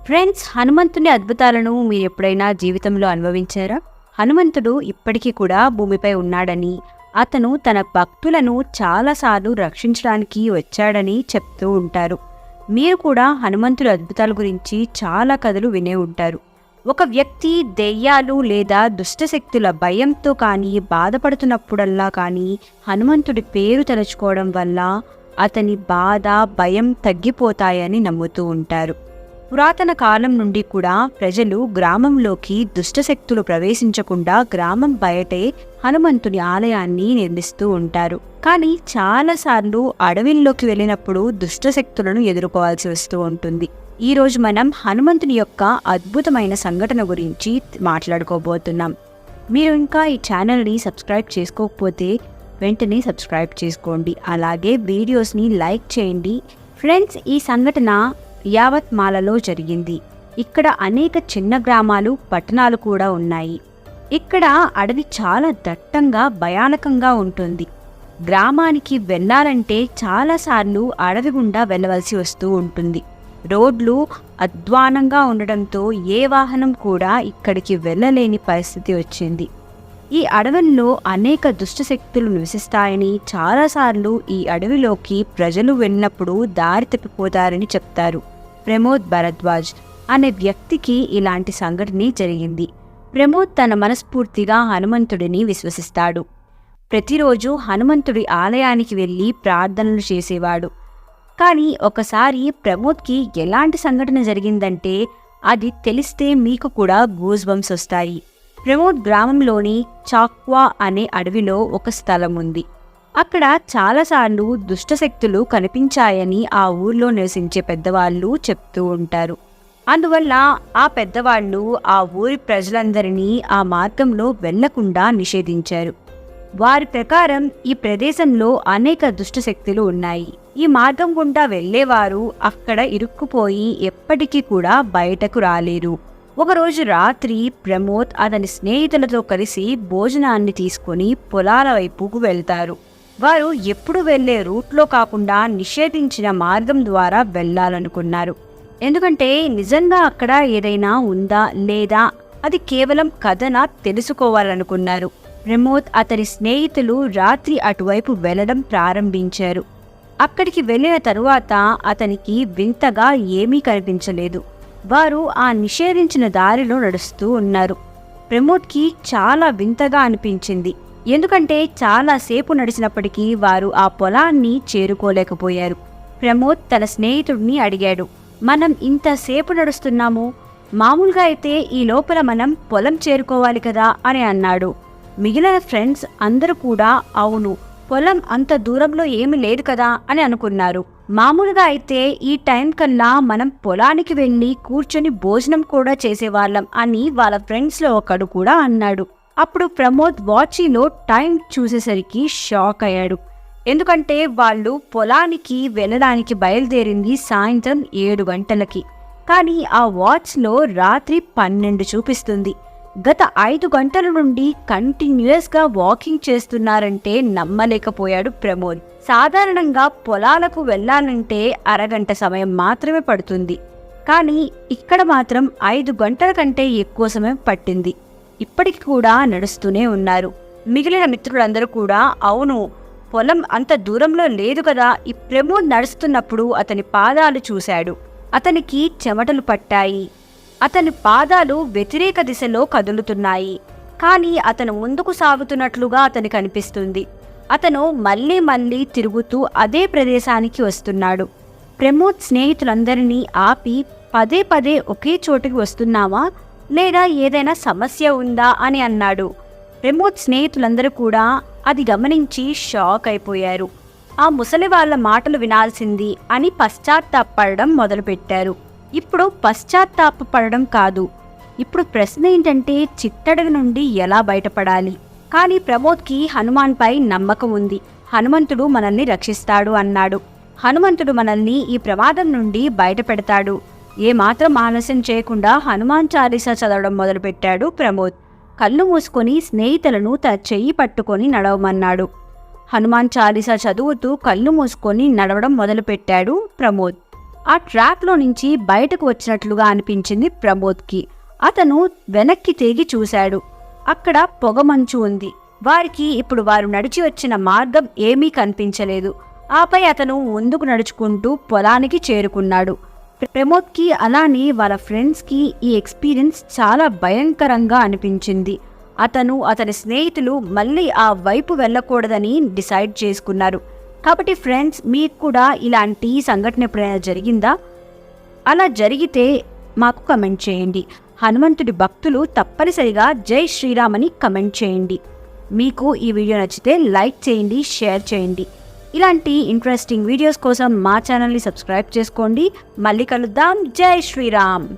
Friends, హనుమంతుని అద్భుతాలను మీరు ఎప్పుడైనా జీవితంలో అనుభవించారా? హనుమంతుడు ఇప్పటికీ కూడా భూమిపై ఉన్నాడని, అతను తన భక్తులను చాలాసార్లు రక్షించడానికి వచ్చాడని చెప్తూ ఉంటారు. మీరు కూడా హనుమంతుడి అద్భుతాల గురించి చాలా కథలు వినే ఉంటారు. ఒక వ్యక్తి దెయ్యాలు లేదా దుష్టశక్తుల భయంతో కానీ బాధపడుతున్నప్పుడల్లా కానీ హనుమంతుడి పేరు తలుచుకోవడం వల్ల అతని బాధ, భయం తగ్గిపోతాయని నమ్ముతూ ఉంటారు. పురాతన కాలం నుండి కూడా ప్రజలు గ్రామంలోకి దుష్టశక్తులు ప్రవేశించకుండా గ్రామం బయటే హనుమంతుని ఆలయాన్ని నిర్మిస్తూ ఉంటారు. కానీ చాలాసార్లు అడవిల్లోకి వెళ్ళినప్పుడు దుష్టశక్తులను ఎదుర్కోవాల్సి వస్తూ ఉంటుంది. ఈరోజు మనం హనుమంతుని యొక్క అద్భుతమైన సంఘటన గురించి మాట్లాడుకోబోతున్నాం. మీరు ఇంకా ఈ ఛానల్ని సబ్స్క్రైబ్ చేసుకోకపోతే వెంటనే సబ్స్క్రైబ్ చేసుకోండి. అలాగే వీడియోస్ని లైక్ చేయండి. ఫ్రెండ్స్, ఈ సంఘటన యావత్మాలలో జరిగింది. ఇక్కడ అనేక చిన్న గ్రామాలు, పట్టణాలు కూడా ఉన్నాయి. ఇక్కడ అడవి చాలా దట్టంగా, భయానకంగా ఉంటుంది. గ్రామానికి వెళ్ళాలంటే చాలాసార్లు అడవి గుండా వెళ్ళవలసి వస్తూ ఉంటుంది. రోడ్లు అధ్వానంగా ఉండడంతో ఏ వాహనం కూడా ఇక్కడికి వెళ్ళలేని పరిస్థితి వచ్చింది. ఈ అడవుల్లో అనేక దుష్టశక్తులు నివసిస్తాయని, చాలాసార్లు ఈ అడవిలోకి ప్రజలు వెళ్ళినప్పుడు దారి తప్పిపోతారని చెప్తారు. ప్రమోద్ భరద్వాజ్ అనే వ్యక్తికి ఇలాంటి సంఘటన జరిగింది. ప్రమోద్ తన మనస్ఫూర్తిగా హనుమంతుడిని విశ్వసిస్తాడు. ప్రతిరోజు హనుమంతుడి ఆలయానికి వెళ్ళి ప్రార్థనలు చేసేవాడు. కానీ ఒకసారి ప్రమోద్కి ఎలాంటి సంఘటన జరిగిందంటే అది తెలిస్తే మీకు కూడా గూస్ బంప్స్ వస్తాయి. ప్రమోద్ గ్రామంలోని చాక్వా అనే అడవిలో ఒక స్థలం ఉంది. అక్కడ చాలాసార్లు దుష్టశక్తులు కనిపించాయని ఆ ఊర్లో నివసించే పెద్దవాళ్ళు చెప్తూ ఉంటారు. అందువల్ల ఆ పెద్దవాళ్ళు ఆ ఊరి ప్రజలందరినీ ఆ మార్గంలో వెళ్లకుండా నిషేధించారు. వారి ప్రకారం ఈ ప్రదేశంలో అనేక దుష్టశక్తులు ఉన్నాయి. ఈ మార్గం గుండా వెళ్లేవారు అక్కడ ఇరుక్కుపోయి ఎప్పటికీ కూడా బయటకు రాలేరు. ఒకరోజు రాత్రి ప్రమోద్ అతని స్నేహితులతో కలిసి భోజనాన్ని తీసుకుని పొలాల వైపుకు వెళ్తారు. వారు ఎప్పుడు వెళ్లే రూట్లో కాకుండా నిషేధించిన మార్గం ద్వారా వెళ్లాలనుకున్నారు. ఎందుకంటే నిజంగా అక్కడ ఏదైనా ఉందా లేదా అది కేవలం కథనా తెలుసుకోవాలనుకున్నారు. ప్రమోద్ అతని స్నేహితులు రాత్రి అటువైపు వెళ్లడం ప్రారంభించారు. అక్కడికి వెళ్ళిన తరువాత అతనికి వింతగా ఏమీ కనిపించలేదు. వారు ఆ నిషేధించిన దారిలో నడుస్తూ ఉన్నారు. ప్రమోద్కి చాలా వింతగా అనిపించింది. ఎందుకంటే చాలాసేపు నడిచినప్పటికీ వారు ఆ పొలాన్ని చేరుకోలేకపోయారు. ప్రమోద్ తన స్నేహితుడిని అడిగాడు, మనం ఇంతసేపు నడుస్తున్నాము, మామూలుగా అయితే ఈ లోపల మనం పొలం చేరుకోవాలి కదా అని అన్నాడు. మిగిలిన ఫ్రెండ్స్ అందరూ కూడా అవును, పొలం అంత దూరంలో ఏమీ లేదు కదా అని అనుకున్నారు. మామూలుగా అయితే ఈ టైం కల్లా మనం పొలానికి వెళ్ళి కూర్చొని భోజనం కూడా చేసేవాళ్ళం అని వాళ్ళ ఫ్రెండ్స్లో ఒకడు కూడా అన్నాడు. అప్పుడు ప్రమోద్ వాచీలో టైం చూసేసరికి షాక్ అయ్యాడు. ఎందుకంటే వాళ్ళు పొలానికి వెళ్ళడానికి బయలుదేరింది సాయంత్రం 7 గంటలకి. కానీ ఆ వాచ్లో రాత్రి 12 చూపిస్తుంది. గత 5 గంటల నుండి కంటిన్యూస్గా వాకింగ్ చేస్తున్నారంటే నమ్మలేకపోయాడు ప్రమోద్. సాధారణంగా పొలాలకు వెళ్లాలంటే అరగంట సమయం మాత్రమే పడుతుంది. కానీ ఇక్కడ మాత్రం 5 గంటల కంటే ఎక్కువ సమయం పట్టింది. ఇప్పటికి కూడా నడుస్తూనే ఉన్నారు. మిగిలిన మిత్రులందరూ కూడా అవును, పొలం అంత దూరంలో లేదు కదా. ఈ ప్రమోద్ నడుస్తున్నప్పుడు అతని పాదాలు చూశాడు. అతనికి చెమటలు పట్టాయి. అతని పాదాలు వ్యతిరేక దిశలో కదులుతున్నాయి. కానీ అతను ముందుకు సాగుతున్నట్లుగా అతనికి అనిపిస్తుంది. అతను మళ్ళీ మళ్ళీ తిరుగుతూ అదే ప్రదేశానికి వస్తున్నాడు. ప్రమోద్ స్నేహితులందరినీ ఆపి పదే పదే ఒకే చోటుకి వస్తున్నావా లేదా ఏదైనా సమస్య ఉందా అని అన్నాడు. ప్రమోద్ స్నేహితులందరూ కూడా అది గమనించి షాక్ అయిపోయారు. ఆ ముసలి వాళ్ళ మాటలు వినాల్సింది అని పశ్చాత్తాపడడం మొదలుపెట్టారు. ఇప్పుడు పశ్చాత్తాపడడం కాదు, ఇప్పుడు ప్రశ్న ఏంటంటే చిట్టడవి నుండి ఎలా బయటపడాలి. కానీ ప్రమోద్కి హనుమాన్పై నమ్మకం ఉంది. హనుమంతుడు మనల్ని రక్షిస్తాడు అన్నాడు. హనుమంతుడు మనల్ని ఈ ప్రమాదం నుండి బయటపెడతాడు. ఏమాత్రం ఆలస్యం చేయకుండా హనుమాన్ చాలీసా చదవడం మొదలుపెట్టాడు ప్రమోద్. కళ్ళు మూసుకొని స్నేహితులను తన చెయ్యి పట్టుకొని నడవమన్నాడు. హనుమాన్ చాలీసా చదువుతూ కళ్ళు మూసుకొని నడవడం మొదలుపెట్టాడు ప్రమోద్. ఆ ట్రాప్లో నుంచి బయటకు వచ్చినట్లుగా అనిపించింది ప్రమోద్కి. అతను వెనక్కి తిరిగి చూశాడు. అక్కడ పొగమంచు ఉంది. వారికి ఇప్పుడు వారు నడిచి వచ్చిన మార్గం ఏమీ కనిపించలేదు. ఆపై అతను ముందుకు నడుచుకుంటూ పొలానికి చేరుకున్నాడు. ప్రమోద్కి అలానే వాళ్ళ ఫ్రెండ్స్కి ఈ ఎక్స్పీరియన్స్ చాలా భయంకరంగా అనిపించింది. అతని స్నేహితులు మళ్ళీ ఆ వైపు వెళ్ళకూడదని డిసైడ్ చేసుకున్నారు. కాబట్టి ఫ్రెండ్స్, మీకు కూడా ఇలాంటి సంఘటన ఎప్పుడైనా జరిగిందా? అలా జరిగితే మాకు కమెంట్ చేయండి. హనుమంతుడి భక్తులు తప్పనిసరిగా జై శ్రీరామ్ అని కమెంట్ చేయండి. మీకు ఈ వీడియో నచ్చితే లైక్ చేయండి, షేర్ చేయండి. ఇలాంటి ఇంట్రెస్టింగ్ వీడియోస్ కోసం మా ఛానల్ని సబ్స్క్రైబ్ చేసుకోండి. మళ్ళీ కలుద్దాం. జై శ్రీరామ్.